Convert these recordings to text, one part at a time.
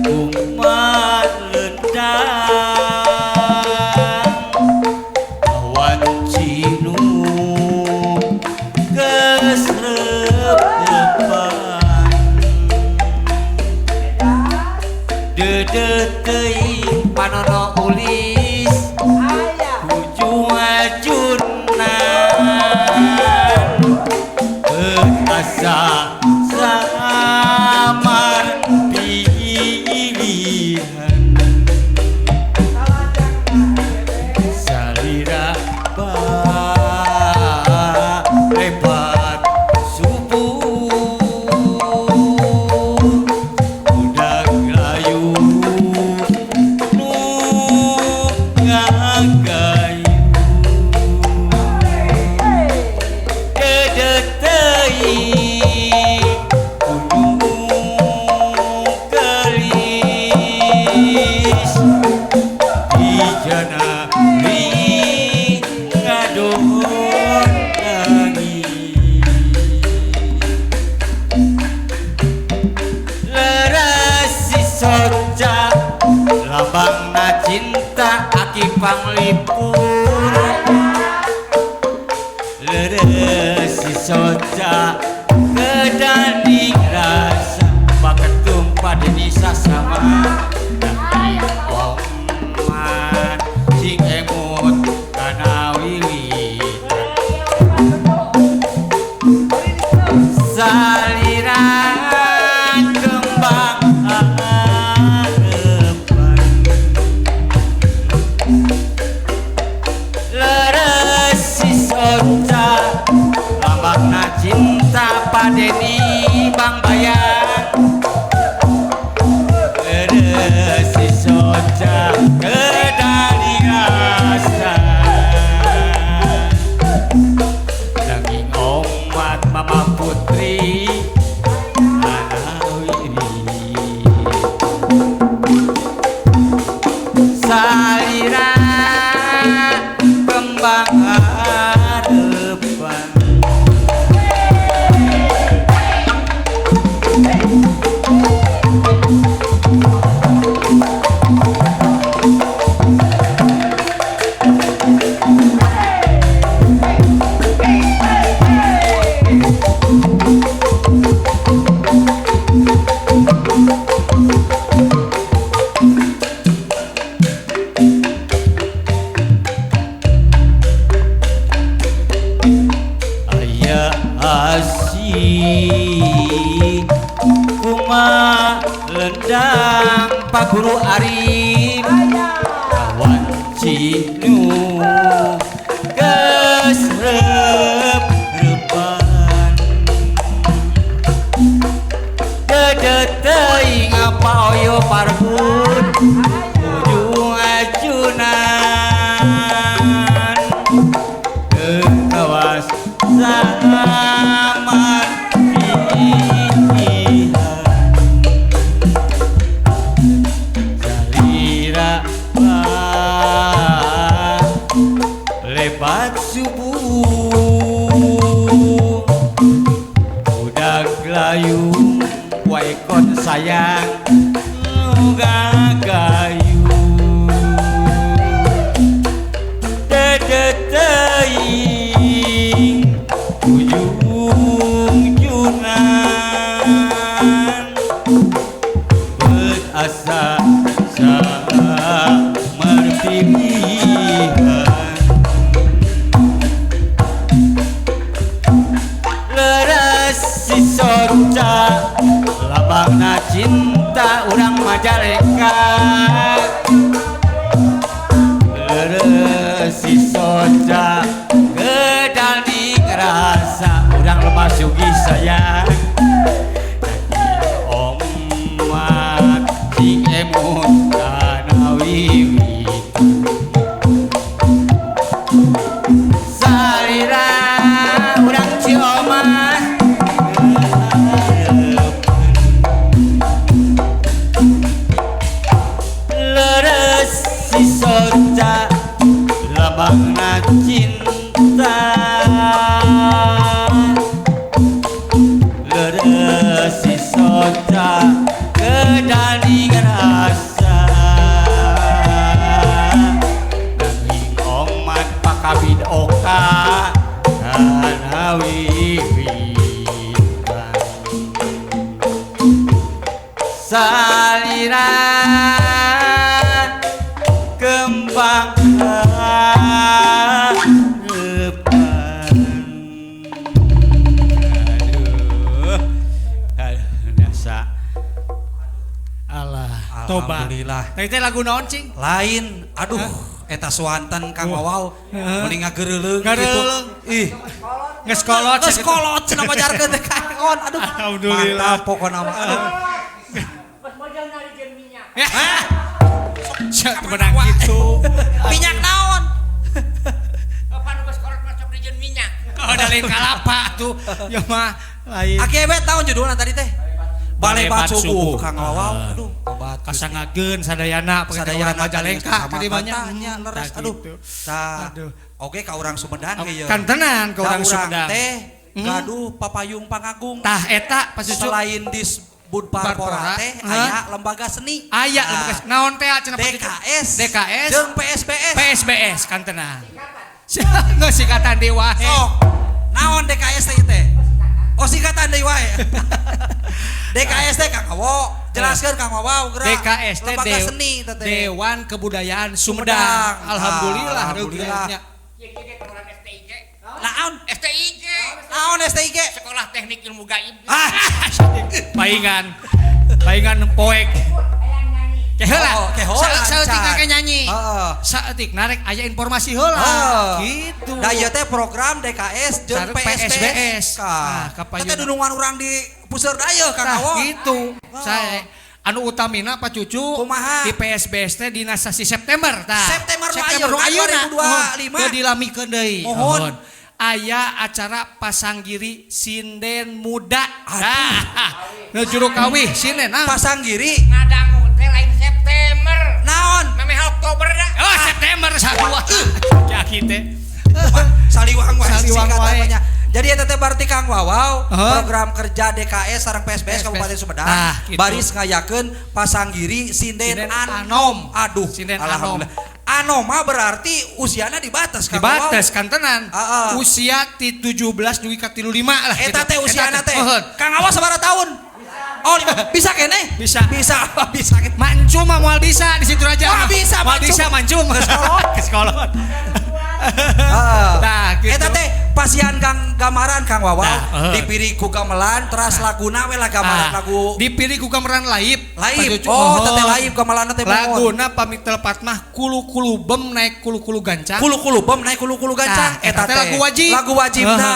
umat ledang awan cinu kesrepan dedetei panono ulis ujung ajunan berasa samar pilihan salira lebat subuh udah layu nu ngagayu dedetei jana li ngadon lagi lerasi soca lambangna cinta aki panglipur lerasi soca kedanding rasa paketung pada nisa sama saliran kembang harapan leresi soca lambangna cinta padeni bang bayang leresi soca kedali rasa daging omat mama putri salira kembang harapan asik kuma lendang Pak Guru Arif kawan cinu kesrep-repan dedetei ngapa oyo parhut ujung ajunan kawas zaman pilihan salira lebat subuh udah layu waikon sayang gagayu dedetei ujung junan berasa samar pilihan lerasi soca lambangna cinta urang Majalengka lerasi soca kedali rasa urang lemah sugi sayang omat sing emut kana wiwi salira urang ciomas leresi soca lambangna cinta leresi soca Alhamdulillah. Tadi teh lagu naon cing? Lain, aduh, eta suanten Kang Wawaw, mending ngageureuleung gitu. Ngageureuleung. Ih, Geus kolot. geus kolot cenah pajarkeun teh kaon. Aduh, Alhamdulillah. mantap pokona mah. Cek menang gitu. Minyak naon? Oh, ada lain kalapa tuh. Ya mah lain. Akebet naon judulna tadi teh? Balai Bat Subuh Subuh. Kang Wawaw. Aduh, obat Kasangageun sadayana sadayana Majalengka tadi banyak. tanya leres. Aduh. Tah. Aduh. Oke ka urang Sumedang ge ya. Kan tenan ke orang urang Sumedang. teh gaduh papayung pangagung. Tah eta pas cucu Selain di Budparpora teh aya lembaga seni. aya lembaga naon teh cenah DKS jeung PSBS. PSBS kan tenan. Nggak singkatan deui wae. Sok. Naon DKS teh teh? Oh singkatan deui wae. DKS teh Kang Wawo, jelaskeun Kang Wawo geura. DKS teh lembaga seni teh. Dewan Kebudayaan Sumedang. Sumedang. Alhamdulillah Alhamdulillah. reugeunya. Naon? STIG Naon STIG? Sekolah Teknik Ilmu Gaib. Paingan poek. Keheula. Keheula. Saeutik nake nyanyi. Heeh. Saeutik narek aya informasi heula. Gitu. Da ieu teh program DKS jeung Sareng PSBS. PSBS. Nah, Ka kapayun. teh dunungan urang di puseur daya Kang Nah, Wawo. gitu. Saya anu utamina Pak Cucu Kumaha? di PSBS teh dina sasi September tah. September nu ayeuna, ayeuna 2025. Teu dilamikeun deui. Mohon. Aya acara pasanggiri sinden muda. Nah, juru kawih sinden. Pasanggiri. Ngadangu teh lain September. Naon? Memeh Oktober dah. Oh, September sadua. Ya kitu. Saliwang wae Saliwang wae. singkatannya. Jadi eta teh berarti Kang Wawaw Heeh. program kerja DKS sareng PSBS Kabupaten Sumedang Nah, gitu. baris ngayakeun pasanggiri sinden anom. Aduh, Sinden alhamdulillah. Anom mah berarti usiana dibatas Kang Wawaw. Dibatas kan tenan. Heeh. Usia ti 17 dugi ka 35 lah. Eta gitu. teh usiana teh. Heeh. Kang Wawaw sabaraha tahun? Oh, bisa kene? Bisa. Bisa, bisa kene. Mancung mah moal bisa di situ aja. Wah, bisa, moal mancung. bisa mancung. Ke sekolah. Heeh. Tah, gitu. Eta teh pasian Kang gamaran Kang Wawaw Tah, dipiri ku gamelan teras laguna we lah gamaran lagu dipilih ku kameran laib. laib. Pak Cucu. Oh, teteh laib gamelanna teh mohon. Laguna pamitepat mah kulu-kulu bem naik kulu-kulu gancang. Kulu-kulu bom naik kulu-kulu gancang. Tah, eta teh lagu wajib. Lagu wajibna.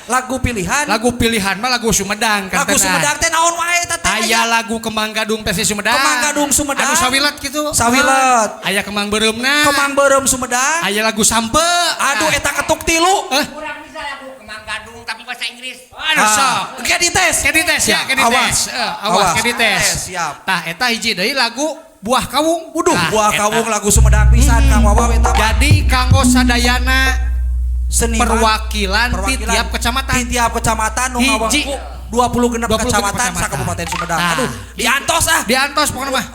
Lagu pilihan. Lagu pilihan mah lagu Sumedang kan. Lagu Sumedang teh naon wae eta teh? Aya lagu Kembang Gadung versi Sumedang. Kembang Gadung Sumedang. Anu sawilet gitu. Sawilet. Aya Kembang Beureumna. Kemang Beureum Sumedang. Aya lagu Sampe. Aduh eta ketuk tilu. Kurang bisa lagu Kemang Gadung tapi bahasa Inggris. Aduh sok. Ge dites. Ke dites ya, ke Awas. dites. Awas ke dites. Siap. Tah eta hiji deui lagu Buah Kawung. Waduh, Tah, buah eta. kawung lagu Sumedang pisan Kang Wawaw eta mah. Jadi kanggo sadayana Seniman. perwakilan ti tiap kecamatan. Di tiap kecamatan nu Hiji. ngawangku 20 genep 20 kecamatan kecamatan. sa Kabupaten Sumedang. Nah. Aduh, diantos ah. Diantos pokoknya mah.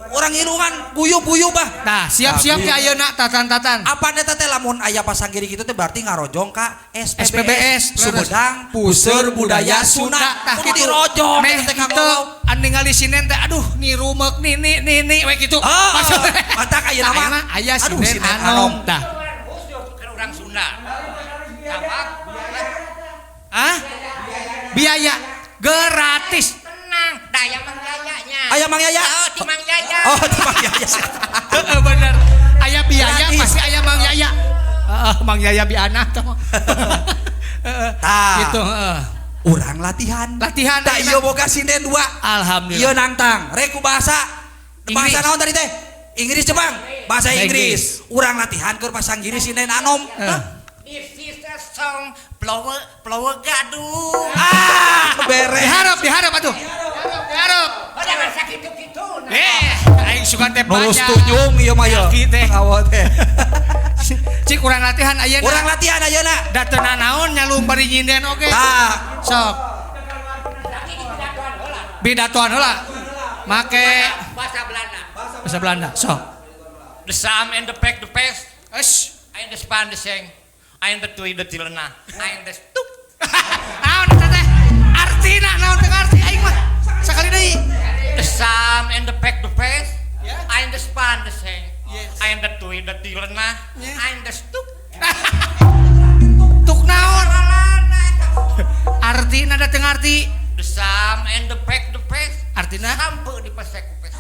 Urang irungan guyub-guyub bah. Nah, siap-siap Nah, ke ayeuna tatan-tatan. Apa eta teh lamun aya pasanggiri kitu teh berarti ngarojong ka SPBS, SPBS Sumedang Puseur Budaya Sunda. Tah Kudu kitu. dirojong Meh eta teh Kang kitu Wawaw. an ningali sinden teh aduh nirumek nini we kitu. Oh, matak ayeuna mah. Ayeuna aya Aduh, sinden sinden anom. anom. Tah. Kan orang Sunda. Tabak. Ah? Biaya gratis. Tenang, daya Mang Yayanya. Aya Mang Yaya. Oh, di Mang Yaya. Oh, di Mang Yaya. Heeh bener. Aya biaya Gratis. pasti aya Mang Yaya. Heeh, Mang Yaya biana teh mah. Heeh. Tah. Gitu, heeh. Urang latihan. Latihan Da ayeuna. ieu boga sinden 2. Alhamdulillah. Ieu nangtang, rek ku bahasa. Inggris. Bahasa naon tadi teh? Inggris Jepang. Bahasa Bahasa Inggris. Urang latihan keur pasanggiri sinden anom. This is a song Blower Gadung. Ah, beres. Diharap atuh. Diharap. Oh, jangan sakit gitu. Aing suka teh Nurus baca. tunjung ieu mah ya. Laki teh. Awo teh. Cik urang latihan ayeuna. Urang latihan ayeuna. Da teu naon nyalung bari nyinden oge. Tah. Sok. Bidatoan heula. Make Bahasa Belanda. bahasa Belanda. Sok. The Sam and the Pack the Pest. Eus. I the Span the Seng. I the Tui the Tilena. I the Stuk. Naon eta teh? Artina naon teh arti aing mah. Sakali deui. The Sam and the Pack the Pest. I the Span the Seng. I the Tui the Tilena. I the Stuk. Tuk naon? Artina da teu ngarti. The Sam and the Pack the Pest. Artina Sampai di pesek pes.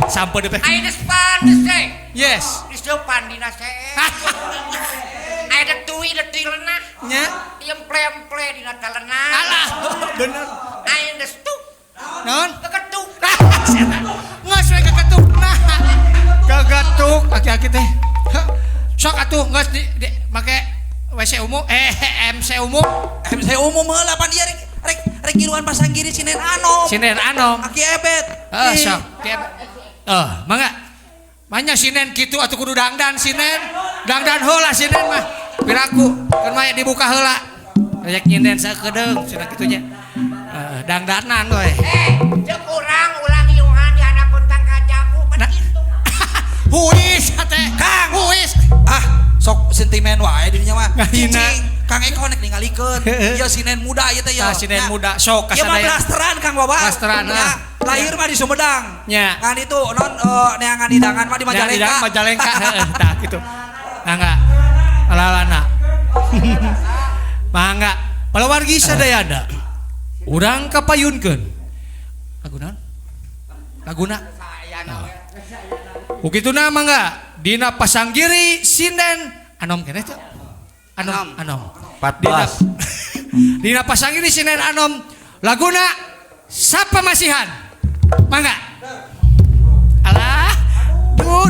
Sampai deh. I the span the same. Yes. Is the pandina saya. I the tui the tilna. Nya. Yang plem-ple dina talena. Alah, bener. I the stuk. Non? Keketuk. Nges we keketuk. Nah. Kegetuk aki-aki teh. Sok atuh nges di make WC umum MC umum. MC umum heula pan ieu rek giruan pasang giri Sinen Anom. Sinen Anom. Aki ebet. Sok. Mangga. Manya Sinen kitu atuh kudu dangdan Sinen. Dangdan heula Sinen mah. Piraku keur maya dibuka heula. Rek nyinden sakedeung cenah kitu nya. Dangdanan we. Cek urang ulang iuhan di anak puntang kajabu pan kitu. Huis teh. Kang. Huis. Sok sentimen wae dirinya mah. Ngahina. Cicing. Kang Eko nek ningalikeun. Ieu Sinen muda ieu teh ya. Sinen muda sok Ieu mah kasadaya. blasteran Kang Baba. Blasteran, Lahir mah di Sumedang. Nya. Ngan itu non neangan hidangan mah di Majalengka. Majalengka heeh tah kitu. Mangga. Alalana. Mangga. Palawargi sadayana. Urang kapayunkeun. Lagu naon? Laguna. Ukituna mangga dina pasanggiri Sinen Anom keneh teh. Anom. 14. Dina pasanggiri Sinen Anom laguna sapamasihan. Mangga. Alah. Duh.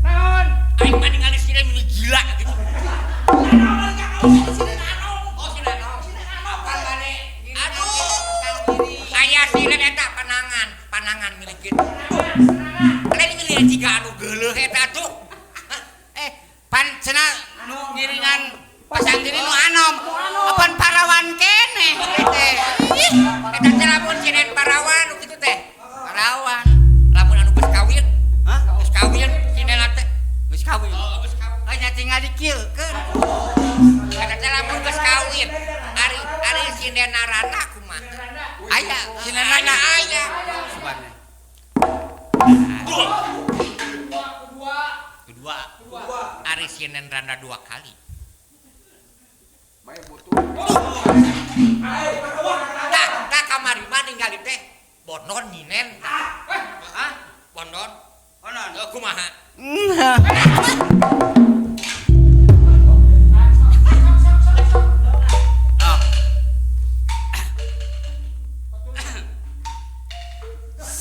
Naon? Aing mah ningali Sinen meni gila gitu. Sinen Anom. Oh Sinen Anom. Apal bade? Aduh. Aya Sinen eta panangan milik kitu. Lain milih jiga anu geuleuh eta tuh. Pan cenah nu ngiringan pasang diri nu Anom. Apan parawan keneh teh. Eta teh lamun Sinen parawan kitu teh. Parawan. Lamun anu geus kawin. Hah? Geus kawin Sinen teh. Geus kawin. Oh, geus kawin. Aya tinggal dikieukeun. Eta teh lamun geus kawin. Ari Sinen narana kumaha? Aya Sinen narana aya. Subhanallah. Kedua. Ari Sinen randa 2 kali. Dah kamari mah ningali teh Bondon nyinen. Hah? Bondon? Kumaha?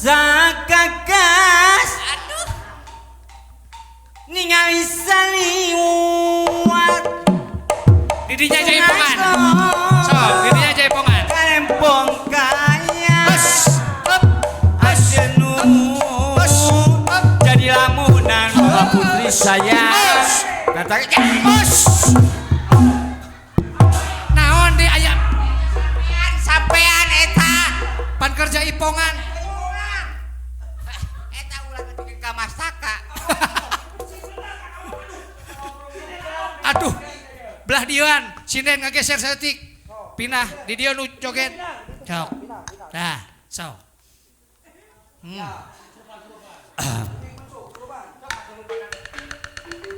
Sakakas Aduh. ningali saliwat Didinya jaipongan. Sok, didinya jaipongan. kalempong kaya asenu jadi lamunan bapak putri saya kata Naon di aya Sampean eta. pan kerja ipongan. Eta ulah bikin ka Mastaka. Aduh. Belah dieuan, Sinen ngageser saeutik. Pinah di dieu nu joget. Sok. Dah, sok.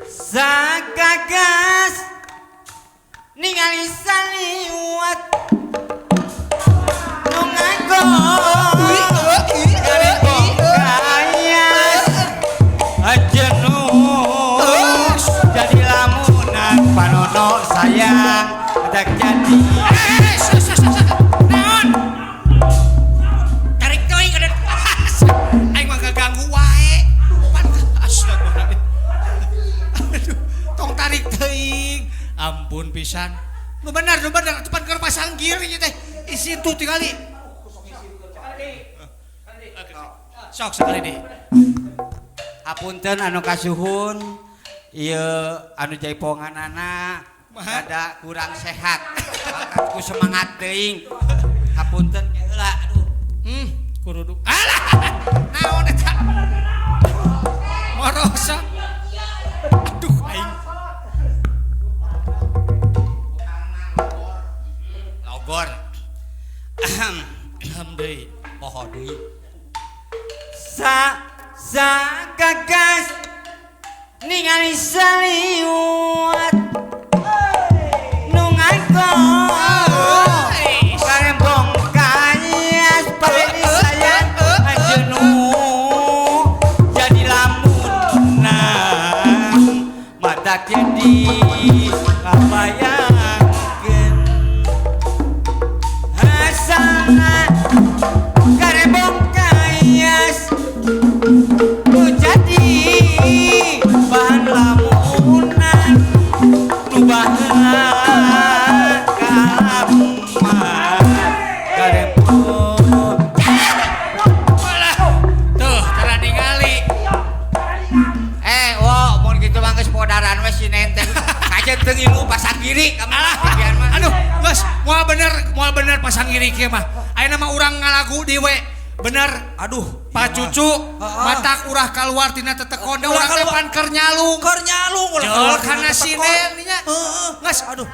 Sakakas ningali saliwat nu ngagok kalempong kaya ajenus jadi lamunan panono sayang tak jadi Naon? Tarik teuing kada. Aing mah ganggu wae. Astagfirullahaladzim. Aduh, tong tarik teuing. Ampun pisan. Nu bener tepan keur pasang giri teh. Isi tuh tingali. Sok sekali deh. Apunten anu kasuhun ieu anu jaiponganana ada kurang sehat. Ku semangat teuing. Apunten heula aduh. Kurudu. Alah. Naon eta? Morosa. Aduh aing. Logor. Deui. Poho deui. Gagas ningali saliwat nu ngagok teu ngilu pasang giri kamu bagian mah. Aduh, geus moal bener pasang giri kieu mah. Ayeuna mah urang ngalagu di we. Bener. Aduh, Pak Cucu, matak urah keluar tina tetekon da urang teh pan keur nyalung. Keur nyalung ulah Jol kana sinen nya. Heeh. Geus aduh.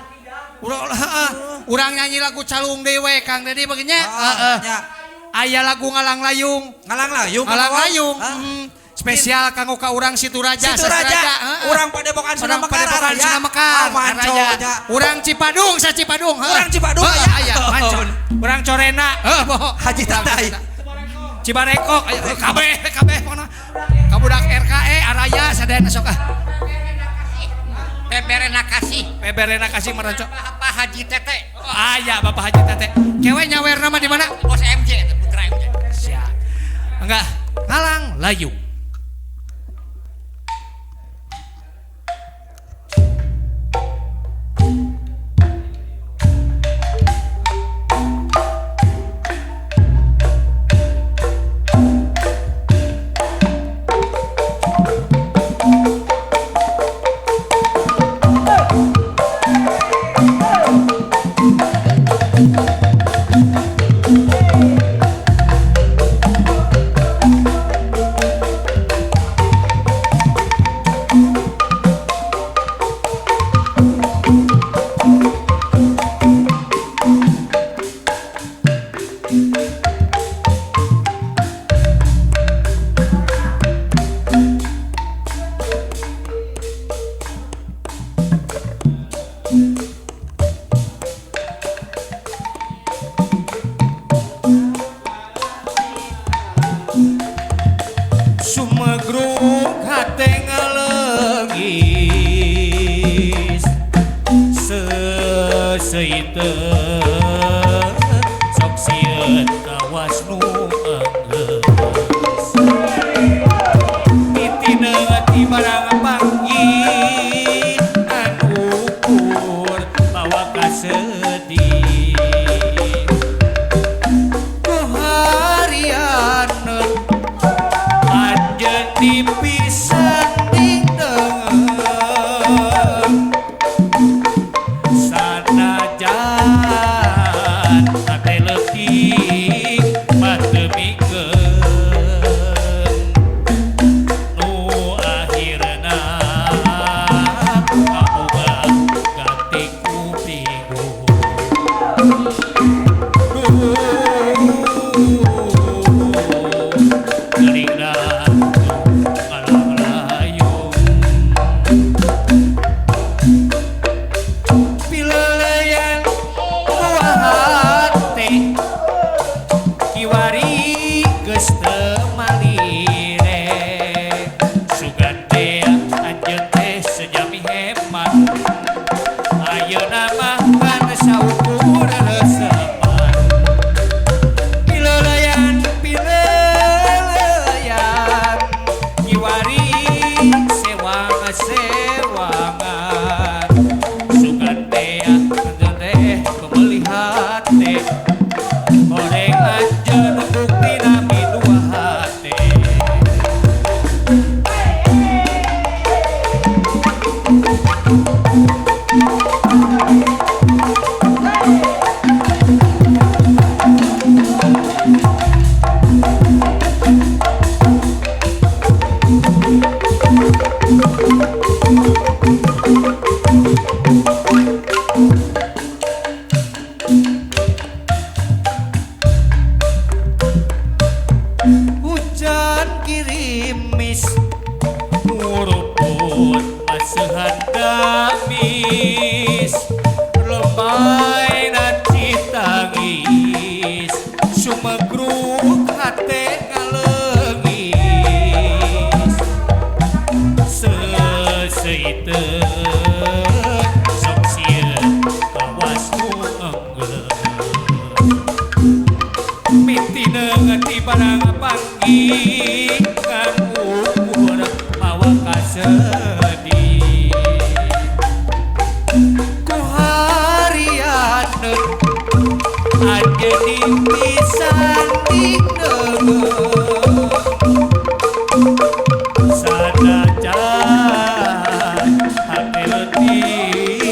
Urang nyanyi lagu calung dewe Kang Dedi begini. Heeh. Aya lagu ngalang layung. Ngalang layung. Ngalang layung. Spesial kanggo ka urang Situ Raja. Situ Raja. Urang Padepokan Sunda Mekar. Padepokan Sunda Mekar. Urang Cipadung, Cipadung. Urang Cipadung aya. Mancon. Urang Corena. Haji Tatai. Cibarekok, kabeh pokona. Kabudak RKE Araya sadayana sok ah. Peberena kasih meranco. Bapak Haji Tete. Aya Bapak Haji Tete. Kewe nyawerna mah di mana? Bos MJ, putra MJ. Siap. Enggak, ngalang layung. Sumegruk hate ngaleungis seseuiteun sok sieun kawas nu enggeus titina ti barang panggih anu ukur bawa ka sedih kuharianeun dipisan dideng sanajan hate leutik patemikeun nu akhirna kaboga ganti kupinggu gerina hujan kirimis nguruput masuhan gamis lembai nanti tangis sumegruk hate ngaleungis seseuiteun sok sieun kawas nu enggeus mitina ti barang panggih kang ukur mawa ka sedih kuharianeun anjeun pisan dideng sanajan hate leutik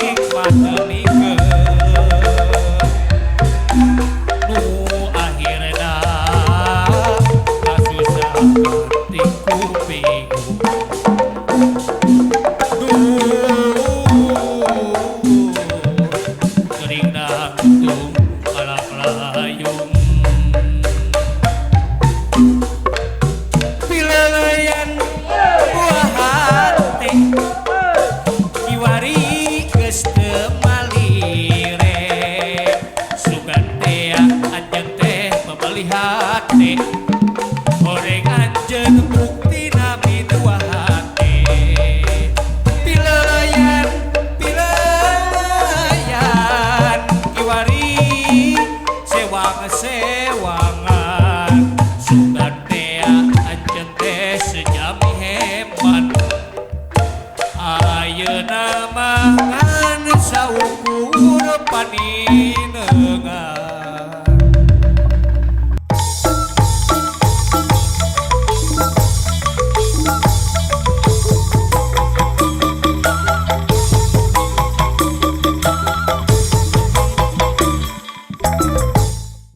luhur paninengan